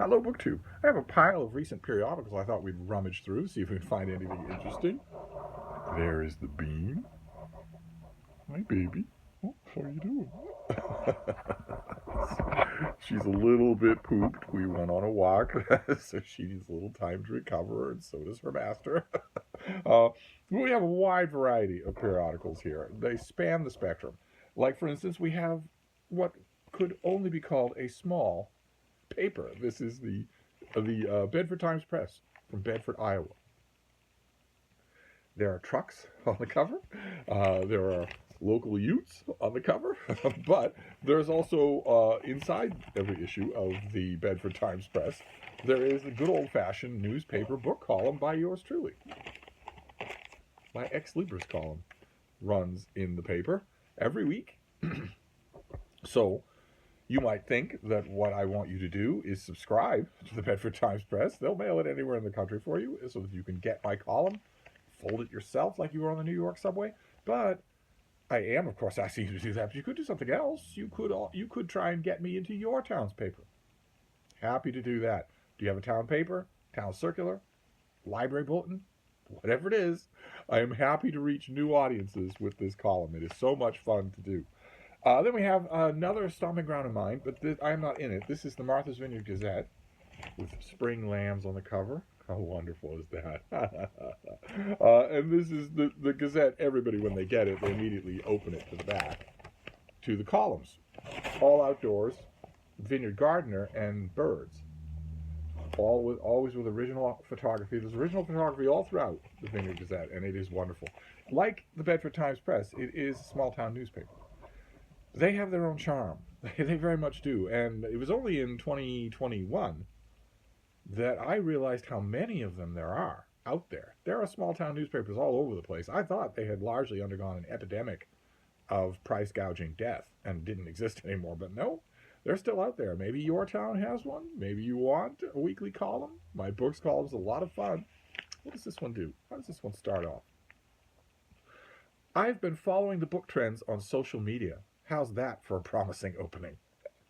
Hello, BookTube. I have a pile of recent periodicals I thought we'd rummage through, see if we can find anything interesting. There is the bean. Hi, baby. Oh, how are you doing? She's a little bit pooped. We went on a walk, so she needs a little time to recover, and so does her master. uh, we have a wide variety of periodicals here. They span the spectrum. Like, for instance, we have what could only be called a small paper. This is the Bedford Times Press from Bedford, Iowa. There are trucks on the cover. There are local utes on the cover, but there's also inside every issue of the Bedford Times Press, there is the good old-fashioned newspaper book column by yours truly. My ex libris column runs in the paper every week. So you might think that what I want you to do is subscribe to the Bedford Times Press. They'll mail it anywhere in the country for you so that you can get my column, fold it yourself like you were on the New York subway. But I am, of course, asking you to do that. But you could do something else. You could try and get me into your town's paper. Happy to do that. Do you have a town paper, town circular, library bulletin? Whatever it is, I am happy to reach new audiences with this column. It is so much fun to do. Then we have another stomping ground of mine, but I am not in it. This is the Martha's Vineyard Gazette with spring lambs on the cover. How wonderful is that? And this is the Gazette. Everybody, when they get it, they immediately open it to the back, to the columns. All outdoors, vineyard gardener, and birds. Always with original photography. There's original photography all throughout the Vineyard Gazette, and it is wonderful. Like the Bedford Times Press, it is a small town newspaper. They have their own charm. They very much do. And it was only in 2021 that I realized how many of them there are out there. There are small town newspapers all over the place. I thought they had largely undergone an epidemic of price gouging death and didn't exist anymore. But no, they're still out there. Maybe your town has one. Maybe you want a weekly column. My books column's a lot of fun. What does this one do? How does this one start off? I've been following the book trends on social media. How's that for a promising opening?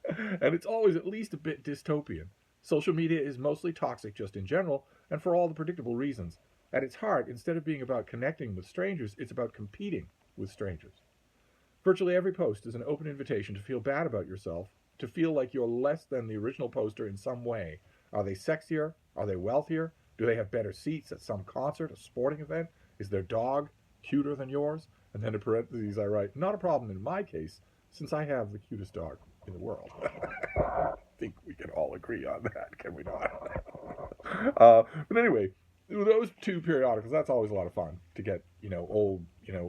And it's always at least a bit dystopian. Social media is mostly toxic just in general, and for all the predictable reasons. At its heart, instead of being about connecting with strangers, it's about competing with strangers. Virtually every post is an open invitation to feel bad about yourself, to feel like you're less than the original poster in some way. Are they sexier? Are they wealthier? Do they have better seats at some concert, a sporting event? Is their dog cuter than yours? And then in parentheses I write, not a problem in my case, since I have the cutest dog in the world. I think we can all agree on that, can we not? But anyway, those two periodicals, that's always a lot of fun to get, old,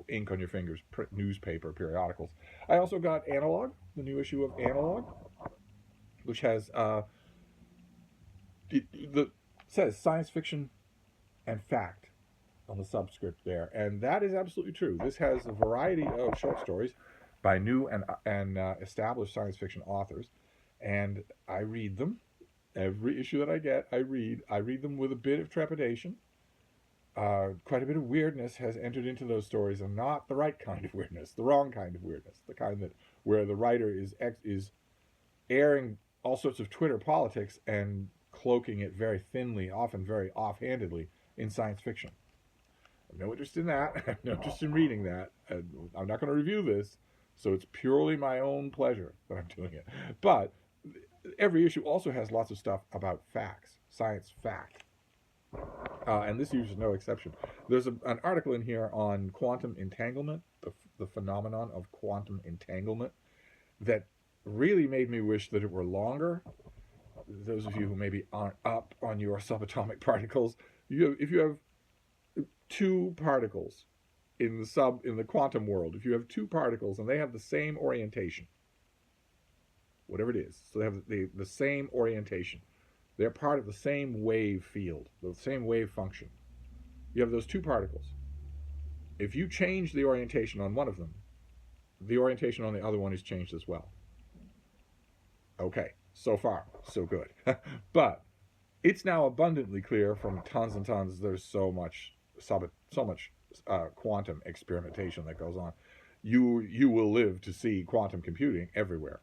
ink on your fingers, print newspaper periodicals. I also got Analog, the new issue of Analog, which has, says science fiction and fact on the subscript there. And that is absolutely true. This has a variety of short stories by new and established science fiction authors, and I read them. Every issue that I get, I read. I read them with a bit of trepidation. Quite a bit of weirdness has entered into those stories, and not the right kind of weirdness, the wrong kind of weirdness, the kind that where the writer is airing all sorts of Twitter politics and cloaking it very thinly, often very offhandedly, in science fiction. I have no interest in that. I have no interest in reading that. I'm not going to review this, so it's purely my own pleasure that I'm doing it. But every issue also has lots of stuff about facts, science fact. And this issue is no exception. There's an article in here on quantum entanglement, the phenomenon of quantum entanglement, that really made me wish that it were longer. Those of you who maybe aren't up on your subatomic particles, if you have two particles in the quantum world, if you have two particles and they have the same orientation, whatever it is, so they have the same orientation, they're part of the same wave field, the same wave function. You have those two particles. If you change the orientation on one of them, the orientation on the other one is changed as well. Okay, so far, so good. But it's now abundantly clear from tons and tons, there's so much quantum experimentation that goes on. You will live to see quantum computing everywhere.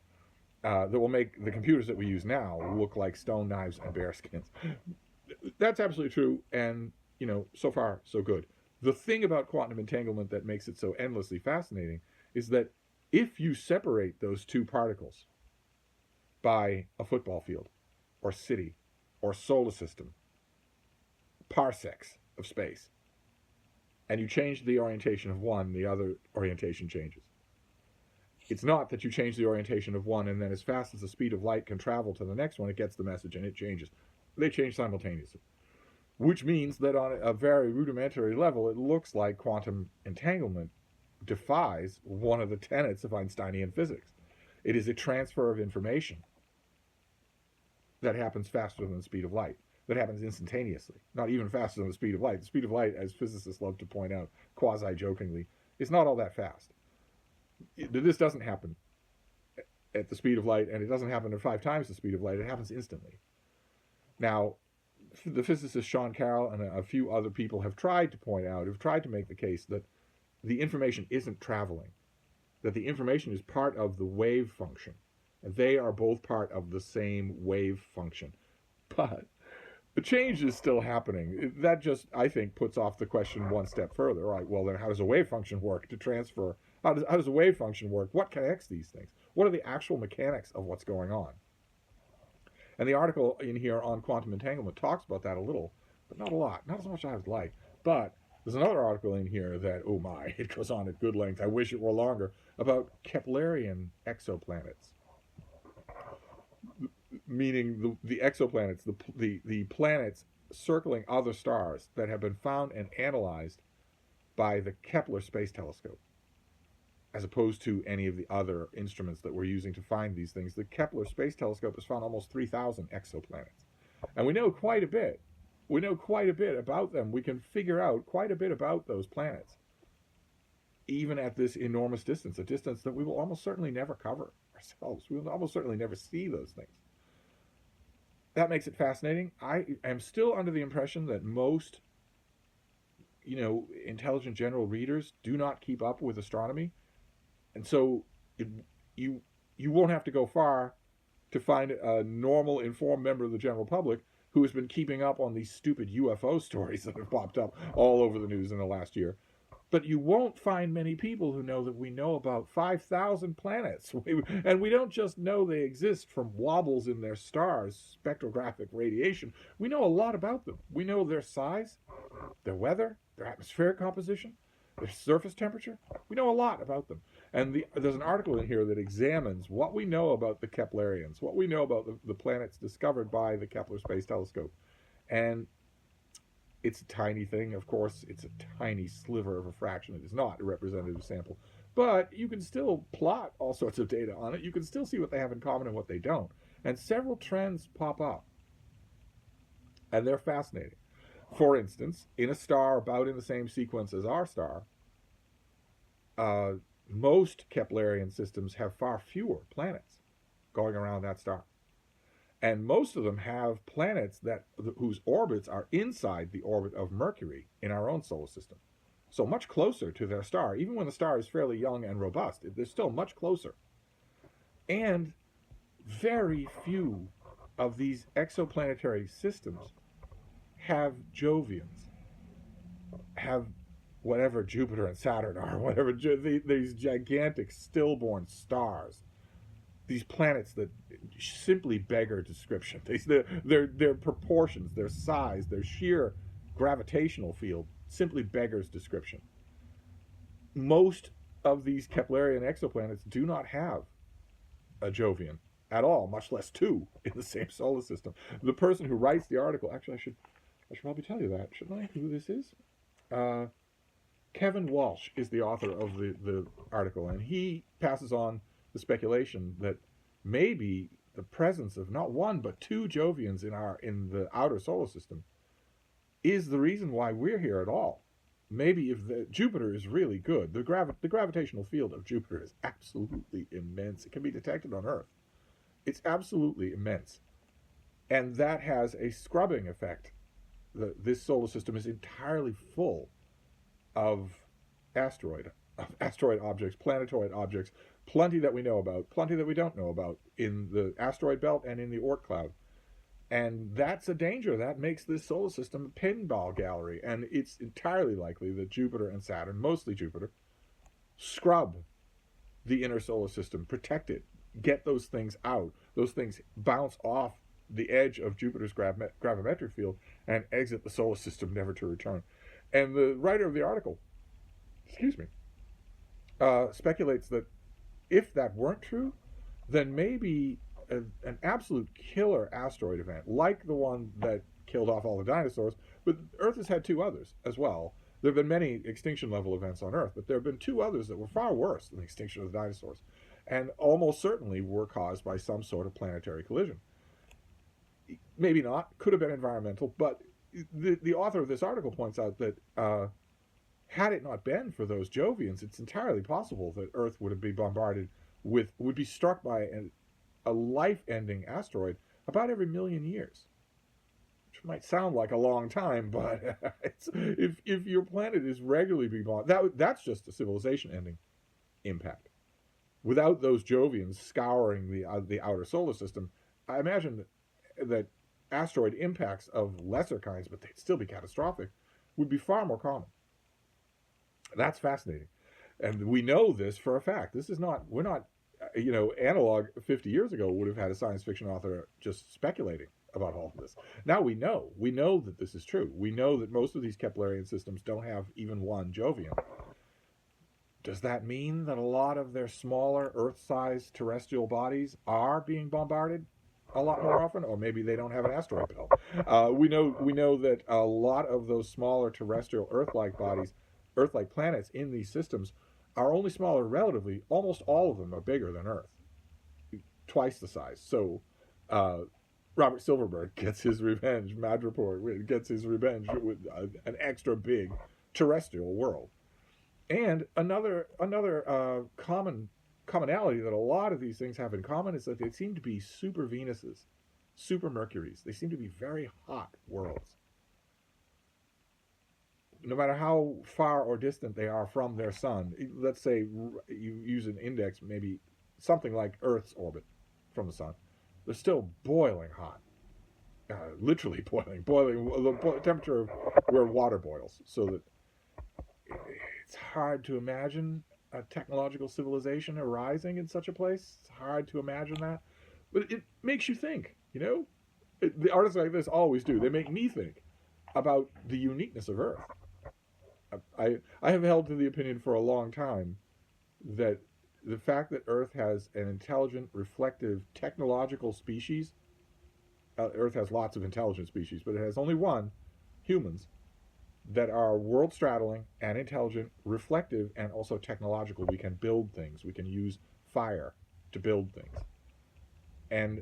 that will make the computers that we use now look like stone knives and bear skins. That's absolutely true, and so far so good. The thing about quantum entanglement that makes it so endlessly fascinating is that if you separate those two particles by a football field, or city, or solar system, parsecs of space, and you change the orientation of one, the other orientation changes. It's not that you change the orientation of one and then as fast as the speed of light can travel to the next one, it gets the message and it changes. They change simultaneously, which means that on a very rudimentary level, it looks like quantum entanglement defies one of the tenets of Einsteinian physics. It is a transfer of information that happens faster than the speed of light, that happens instantaneously, not even faster than the speed of light. The speed of light, as physicists love to point out quasi-jokingly, is not all that fast. This doesn't happen at the speed of light, and it doesn't happen at 5 times the speed of light. It happens instantly. Now, the physicist Sean Carroll and a few other people have tried to make the case that the information isn't traveling, that the information is part of the wave function, and they are both part of the same wave function. But the change is still happening. That just, I think, puts off the question one step further. Right? Well, then how does a wave function work to transfer? How does a wave function work? What connects these things? What are the actual mechanics of what's going on? And the article in here on quantum entanglement talks about that a little, but not a lot. Not as much as I would like. But there's another article in here that, oh my, it goes on at good length. I wish it were longer, about Keplerian exoplanets. Meaning the exoplanets, the planets circling other stars that have been found and analyzed by the Kepler Space Telescope, as opposed to any of the other instruments that we're using to find these things. The Kepler Space Telescope has found almost 3,000 exoplanets. And we know quite a bit. We know quite a bit about them. We can figure out quite a bit about those planets, even at this enormous distance, a distance that we will almost certainly never cover ourselves. We will almost certainly never see those things. That makes it fascinating. I am still under the impression that most, intelligent general readers do not keep up with astronomy. And so you won't have to go far to find a normal, informed member of the general public who has been keeping up on these stupid UFO stories that have popped up all over the news in the last year. But you won't find many people who know that we know about 5,000 planets. And we don't just know they exist from wobbles in their stars, spectrographic radiation. We know a lot about them. We know their size, their weather, their atmospheric composition, their surface temperature. We know a lot about them. And there's an article in here that examines what we know about the Keplerians, what we know about the planets discovered by the Kepler Space Telescope. And it's a tiny thing, of course. It's a tiny sliver of a fraction. It is not a representative sample. But you can still plot all sorts of data on it. You can still see what they have in common and what they don't. And several trends pop up. And they're fascinating. For instance, in a star about in the same sequence as our star, most Keplerian systems have far fewer planets going around that star. And most of them have planets whose orbits are inside the orbit of Mercury in our own solar system. So much closer to their star. Even when the star is fairly young and robust, they're still much closer. And very few of these exoplanetary systems have Jovians, have whatever Jupiter and Saturn are, whatever these gigantic stillborn stars. These planets that simply beggar description. Their proportions, their size, their sheer gravitational field simply beggars description. Most of these Keplerian exoplanets do not have a Jovian at all, much less two in the same solar system. The person who writes the article, actually, I should probably tell you that, shouldn't I? Who this is? Kevin Walsh is the author of the article, and he passes on the speculation that maybe the presence of not one but two Jovians in the outer solar system is the reason why we're here at all. Maybe if Jupiter is really good, the gravitational field of Jupiter is absolutely immense. It can be detected on Earth. It's absolutely immense, and that has a scrubbing effect. This solar system is entirely full of asteroid objects, planetoid objects, Plenty that we know about, plenty that we don't know about in the asteroid belt and in the Oort cloud. And that's a danger. That makes this solar system a pinball gallery. And it's entirely likely that Jupiter and Saturn, mostly Jupiter, scrub the inner solar system, protect it, get those things out. Those things bounce off the edge of Jupiter's gravimetric field and exit the solar system, never to return. And the writer of the article, excuse me, speculates that if that weren't true, then maybe an absolute killer asteroid event, like the one that killed off all the dinosaurs, but Earth has had two others as well. There have been many extinction level events on Earth, but there have been two others that were far worse than the extinction of the dinosaurs, and almost certainly were caused by some sort of planetary collision. Maybe not, could have been environmental, but the author of this article points out that had it not been for those Jovians, it's entirely possible that Earth would be bombarded would be struck by a life-ending asteroid about every million years. Which might sound like a long time, but if your planet is regularly being bombarded, that's just a civilization-ending impact. Without those Jovians scouring the outer solar system, I imagine that asteroid impacts of lesser kinds, but they'd still be catastrophic, would be far more common. That's fascinating. And we know this for a fact. This is not, we're not, Analog 50 years ago would have had a science fiction author just speculating about all of this. Now we know that this is true. We know that most of these Keplerian systems don't have even one Jovian. Does that mean that a lot of their smaller Earth-sized terrestrial bodies are being bombarded a lot more often, or maybe they don't have an asteroid belt? We know that a lot of those smaller terrestrial Earth-like bodies, Earth-like planets in these systems, are only smaller relatively. Almost all of them are bigger than Earth, twice the size. So Robert Silverberg gets his revenge. Madripoor gets his revenge with an extra big terrestrial world. And another commonality that a lot of these things have in common is that they seem to be super Venuses, super Mercuries. They seem to be very hot worlds. No matter how far or distant they are from their sun, let's say you use an index, maybe something like Earth's orbit from the sun, they're still boiling hot. Literally boiling, the temperature of where water boils. So that it's hard to imagine a technological civilization arising in such a place. It's hard to imagine that. But it makes you think, The artists like this always do. They make me think about the uniqueness of Earth. I have held to the opinion for a long time that the fact that Earth has an intelligent, reflective, technological species, Earth has lots of intelligent species, but it has only one, humans, that are world-straddling and intelligent, reflective, and also technological. We can build things. We can use fire to build things. And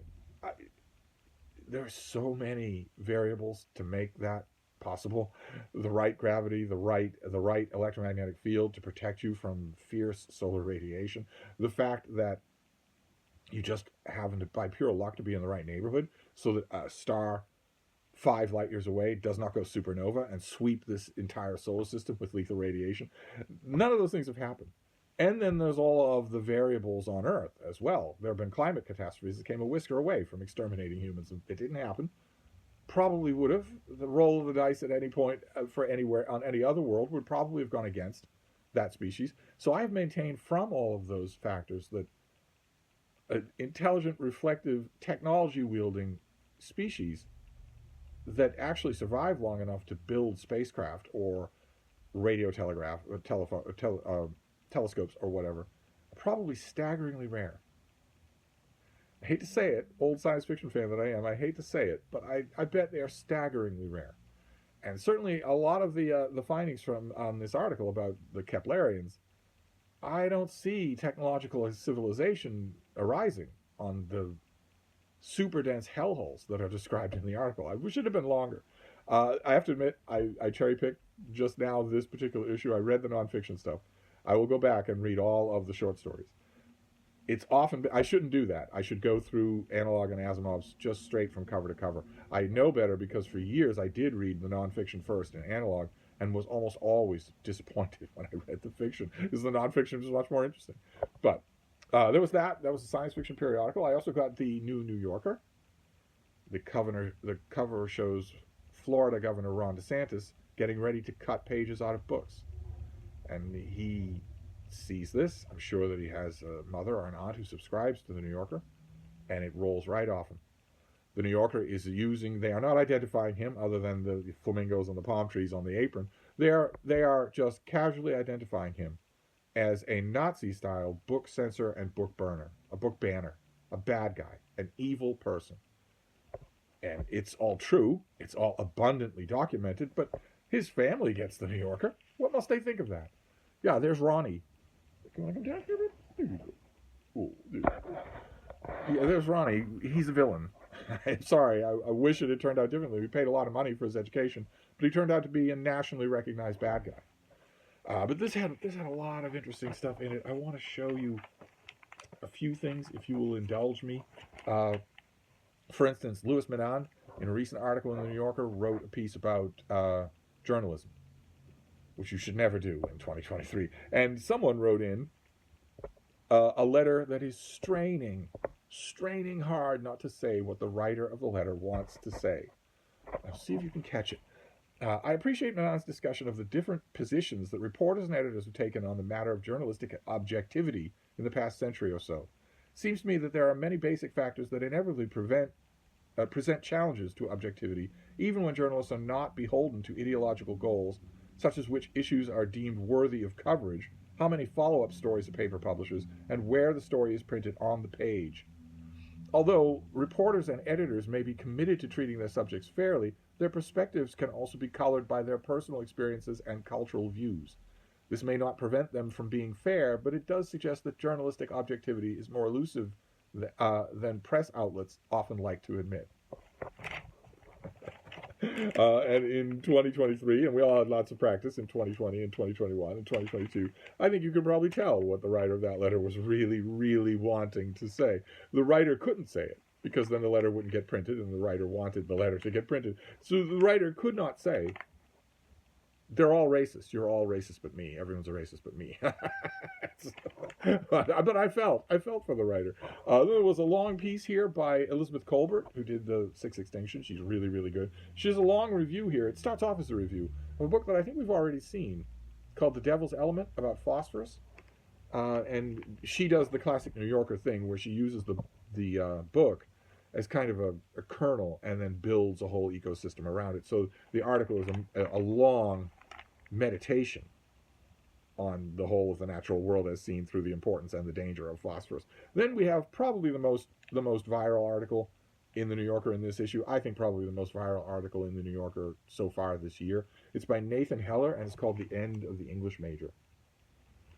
there are so many variables to make that possible. The right gravity, the right electromagnetic field to protect you from fierce solar radiation. The fact that you just happen to, by pure luck, to be in the right neighborhood so that a star 5 light years away does not go supernova and sweep this entire solar system with lethal radiation. None of those things have happened. And then there's all of the variables on Earth as well. There have been climate catastrophes that came a whisker away from exterminating humans. It didn't happen. Probably would have. The roll of the dice at any point for anywhere on any other world would probably have gone against that species. So I have maintained from all of those factors that an intelligent, reflective, technology-wielding species that actually survive long enough to build spacecraft or radio telegraph, or telescopes or whatever, are probably staggeringly rare. I hate to say it, old science fiction fan that I am, I hate to say it, but I bet they are staggeringly rare. And certainly a lot of the findings from this article about the Keplerians, I don't see technological civilization arising on the super dense hellholes that are described in the article. I wish it had been longer. I have to admit, I cherry-picked just now this particular issue. I read the nonfiction stuff. I will go back and read all of the short stories. It's often, I shouldn't do that. I should go through Analog and Asimov's just straight from cover to cover. I know better because for years I did read the nonfiction first in Analog and was almost always disappointed when I read the fiction because the nonfiction was much more interesting. But There was that. That was a science fiction periodical. I also got the New Yorker. The cover shows Florida Governor Ron DeSantis getting ready to cut pages out of books, and he sees this. I'm sure that he has a mother or an aunt who subscribes to the New Yorker, and it rolls right off him. The New Yorker is using. They are not identifying him, other than the flamingos and the palm trees on the apron. They are just casually identifying him as a Nazi-style book censor and book burner, a book banner, a bad guy, an evil person. And it's all true. It's all abundantly documented. But his family gets the New Yorker. What must they think of that? Yeah, there's Ronnie. Can I come down here a bit? There you go. Ooh, yeah, there's Ronnie. He's a villain. I'm sorry. I wish it had turned out differently. We paid a lot of money for his education, but he turned out to be a nationally recognized bad guy. But this had a lot of interesting stuff in it. I want to show you a few things, if you will indulge me. For instance, Louis Menand, in a recent article in the New Yorker, wrote a piece about journalism, which you should never do in 2023. And someone wrote in a letter that is straining hard not to say what the writer of the letter wants to say. Now, see if you can catch it. I appreciate Menand's discussion of the different positions that reporters and editors have taken on the matter of journalistic objectivity in the past century or so. It seems to me that there are many basic factors that inevitably present challenges to objectivity, even when journalists are not beholden to ideological goals, such as which issues are deemed worthy of coverage, how many follow-up stories a paper publishes, and where the story is printed on the page. Although reporters and editors may be committed to treating their subjects fairly, their perspectives can also be colored by their personal experiences and cultural views. This may not prevent them from being fair, but it does suggest that journalistic objectivity is more elusive than press outlets often like to admit. And in 2023, and we all had lots of practice in 2020 and 2021 and 2022, I think you can probably tell what the writer of that letter was really, really wanting to say. The writer couldn't say it, because then the letter wouldn't get printed, and the writer wanted the letter to get printed. So the writer could not say, they're all racist. You're all racist but me. Everyone's a racist but me. But I felt for the writer. There was a long piece here by Elizabeth Colbert, who did the Six Extinction. She's really, really good. She has a long review here. It starts off as a review of a book that I think we've already seen, called The Devil's Element, about phosphorus. And she does the classic New Yorker thing, where she uses the book as kind of a kernel, and then builds a whole ecosystem around it. So the article is a long meditation on the whole of the natural world as seen through the importance and the danger of phosphorus. Then we have probably the most viral article in the New Yorker in this issue. I think probably the most viral article in the New Yorker so far this year. It's by Nathan Heller, and it's called The End of the English Major.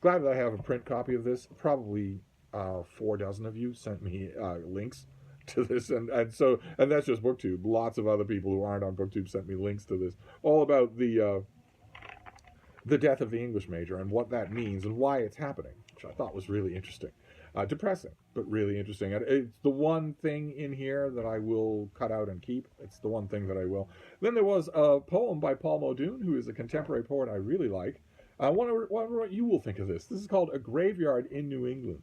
Glad that I have a print copy of this. Probably 4 dozen of you sent me links to this, and that's just BookTube. Lots of other people who aren't on BookTube sent me links to this, all about the death of the English major and what that means and why it's happening, which I thought was really interesting. Depressing, but really interesting. And it's the one thing in here that I will cut out and keep. It's the one thing that I will. Then there was a poem by Paul Muldoon, who is a contemporary poet I really like. I wonder what you will think of this. This is called A Graveyard in New England.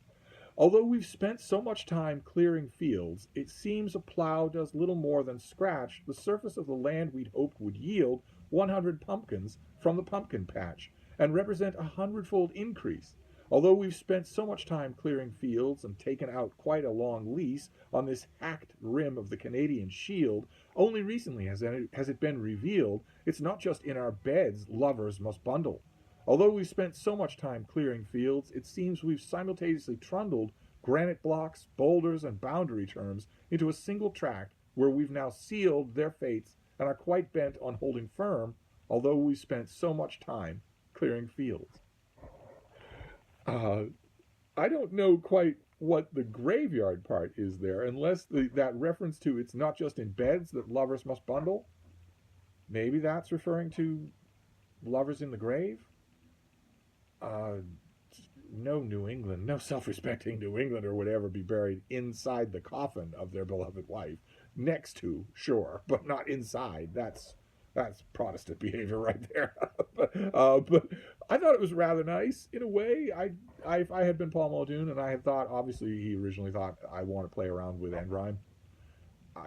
Although we've spent so much time clearing fields, it seems a plow does little more than scratch the surface of the land we'd hoped would yield 100 pumpkins from the pumpkin patch and represent a 100-fold increase. Although we've spent so much time clearing fields and taken out quite a long lease on this hacked rim of the Canadian Shield, only recently has it been revealed it's not just in our beds lovers must bundle. Although we've spent so much time clearing fields, it seems we've simultaneously trundled granite blocks, boulders, and boundary terms into a single tract where we've now sealed their fates and are quite bent on holding firm, although we've spent so much time clearing fields. I don't know quite what the graveyard part is there, unless that reference to it's not just in beds that lovers must bundle. Maybe that's referring to lovers in the grave? No New England, no self-respecting New Englander would ever be buried inside the coffin of their beloved wife. Next to, sure, but not inside. That's That's Protestant behavior right there. But I thought it was rather nice in a way. If I had been Paul Muldoon and I had thought, obviously he originally thought I want to play around with end rhyme.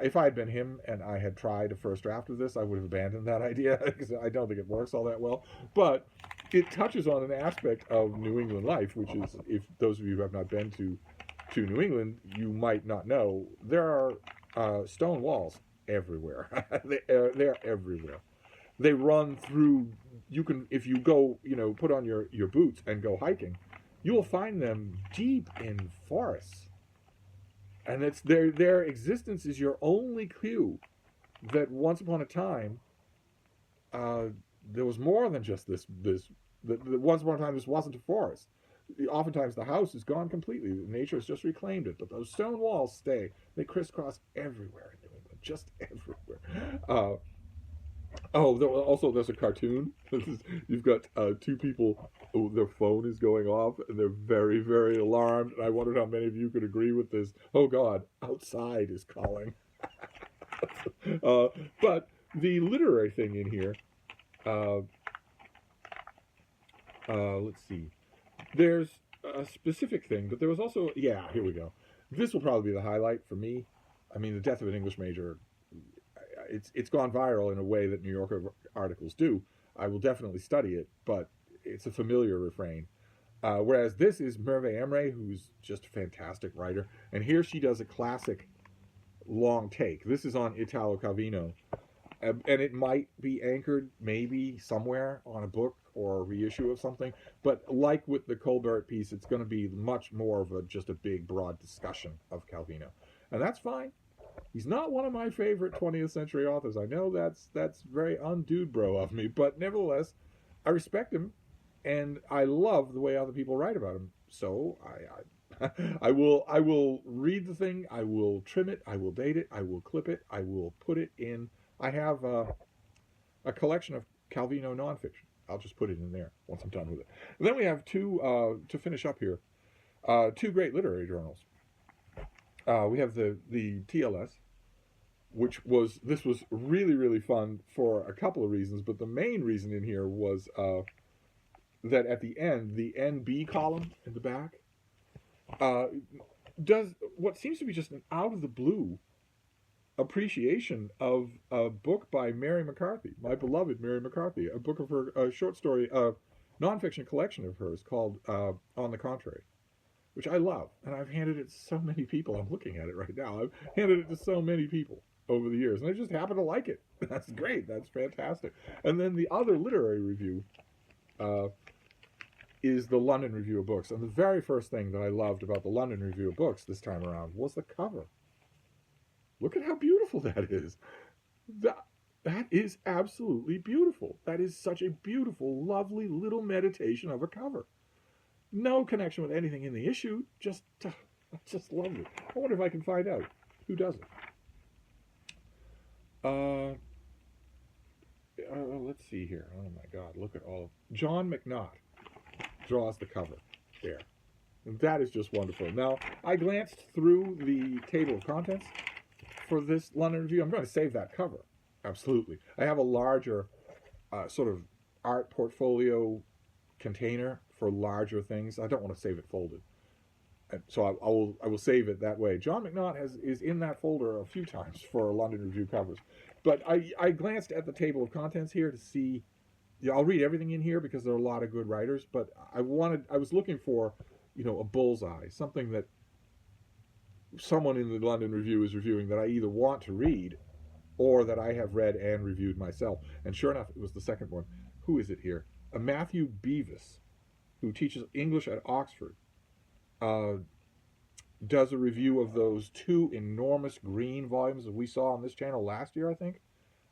If I had been him and I had tried a first draft of this, I would have abandoned that idea because I don't think it works all that well. But it touches on an aspect of New England life, which is, if those of you who have not been to New England, you might not know, there are stone walls everywhere. They're everywhere. They run through. You can, if you go, put on your boots and go hiking, you will find them deep in forests. And it's their existence is your only clue that once upon a time there was more than just this. That once upon a time this wasn't a forest. Oftentimes the house is gone completely. Nature has just reclaimed it, but those stone walls stay. They crisscross everywhere in New England, just everywhere. There's a cartoon. You've got two people. Their phone is going off, and they're very, very alarmed. And I wondered how many of you could agree with this. Oh God, outside is calling. But the literary thing in here. Let's see. There's a specific thing, but there was also here we go. This will probably be the highlight for me. I mean, the death of an English major. It's gone viral in a way that New Yorker articles do. I will definitely study it, but it's a familiar refrain. Whereas this is Merve Emre, who's just a fantastic writer, and here she does a classic long take. This is on Italo Calvino, and it might be anchored maybe somewhere on a book or a reissue of something, but like with the Colbert piece, it's going to be much more of just a big, broad discussion of Calvino, and that's fine. He's not one of my favorite 20th century authors. I know that's very undude bro of me, but nevertheless, I respect him, and I love the way other people write about him. So I will read the thing. I will trim it. I will date it. I will clip it. I will put it in. I have a collection of Calvino nonfiction. I'll just put it in there once I'm done with it. And then we have two to finish up here. Two great literary journals. We have the TLS, which was really, really fun for a couple of reasons, but the main reason in here was that at the end, the NB column in the back does what seems to be just an out of the blue appreciation of a book by Mary McCarthy, my beloved Mary McCarthy, a book of her, a short story, nonfiction collection of hers called On the Contrary, which I love, and I've handed it to so many people. I'm looking at it right now. I've handed it to so many people over the years, and I just happen to like it. That's great. That's fantastic. And then the other literary review is the London Review of Books. And the very first thing that I loved about the London Review of Books this time around was the cover. Look at how beautiful that is. That is absolutely beautiful. That is such a beautiful, lovely little meditation of a cover. No connection with anything in the issue. I just love it. I wonder if I can find out who does it. Let's see here. Oh my God! Look at all. John McNaught draws the cover there. And that is just wonderful. Now, I glanced through the table of contents for this London Review. I'm going to save that cover. Absolutely. I have a larger sort of art portfolio container for larger things. I don't want to save it folded, so I will save it that way. John McNaught is in that folder a few times for London Review covers, but I glanced at the table of contents here to see. Yeah, I'll read everything in here because there are a lot of good writers, but I was looking for, a bullseye, something that someone in the London Review is reviewing that I either want to read or that I have read and reviewed myself. And sure enough, it was the second one. Who is it here? Matthew Beavis, who teaches English at Oxford, does a review of those two enormous green volumes that we saw on this channel last year, I think.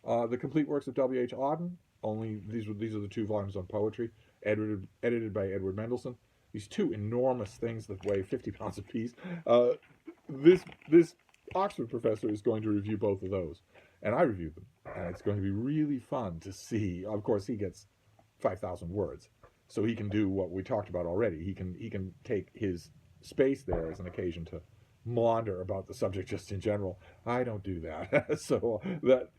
The Complete Works of W.H. Auden. Only these are the two volumes on poetry, edited by Edward Mendelsohn. These two enormous things that weigh 50 pounds apiece. This Oxford professor is going to review both of those, and I reviewed them, and it's going to be really fun to see. Of course, he gets 5,000 words, so he can do what we talked about already. He can take his space there as an occasion to maunder about the subject just in general. I don't do that. So that,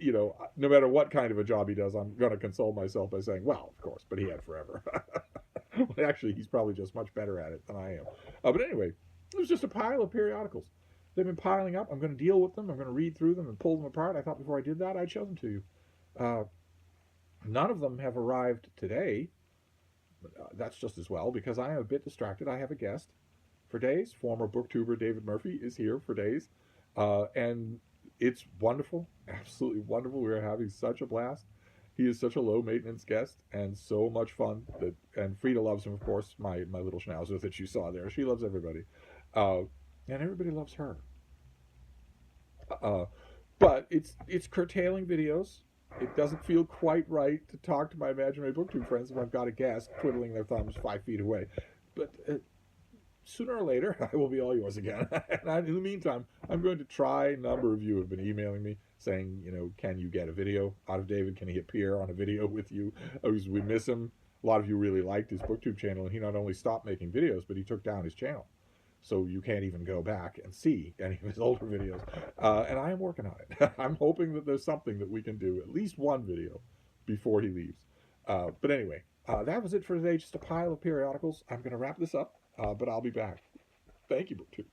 no matter what kind of a job he does, I'm going to console myself by saying, well, of course, but he had forever. Well, actually, he's probably just much better at it than I am. But anyway, it was just a pile of periodicals. They've been piling up. I'm going to deal with them. I'm going to read through them and pull them apart. I thought before I did that, I'd show them to you. Uh, None of them have arrived today. That's just as well because I am a bit distracted. I have a guest for days. Former booktuber David Murphy is here for days. And it's wonderful, absolutely wonderful. We're having such a blast. He is such a low maintenance guest and so much fun. And Frida loves him, of course, my little schnauzer that you saw there. She loves everybody. Uh, and everybody loves her. Uh, but it's curtailing videos. It doesn't feel quite right to talk to my imaginary booktube friends if I've got a guest twiddling their thumbs 5 feet away. But sooner or later, I will be all yours again. And in the meantime, I'm going to try. A number of you have been emailing me saying, can you get a video out of David? Can he appear on a video with you? Because we miss him. A lot of you really liked his booktube channel, and he not only stopped making videos, but he took down his channel. So you can't even go back and see any of his older videos. And I am working on it. I'm hoping that there's something that we can do, at least one video, before he leaves. But anyway, that was it for today. Just a pile of periodicals. I'm going to wrap this up, but I'll be back. Thank you, BookTube.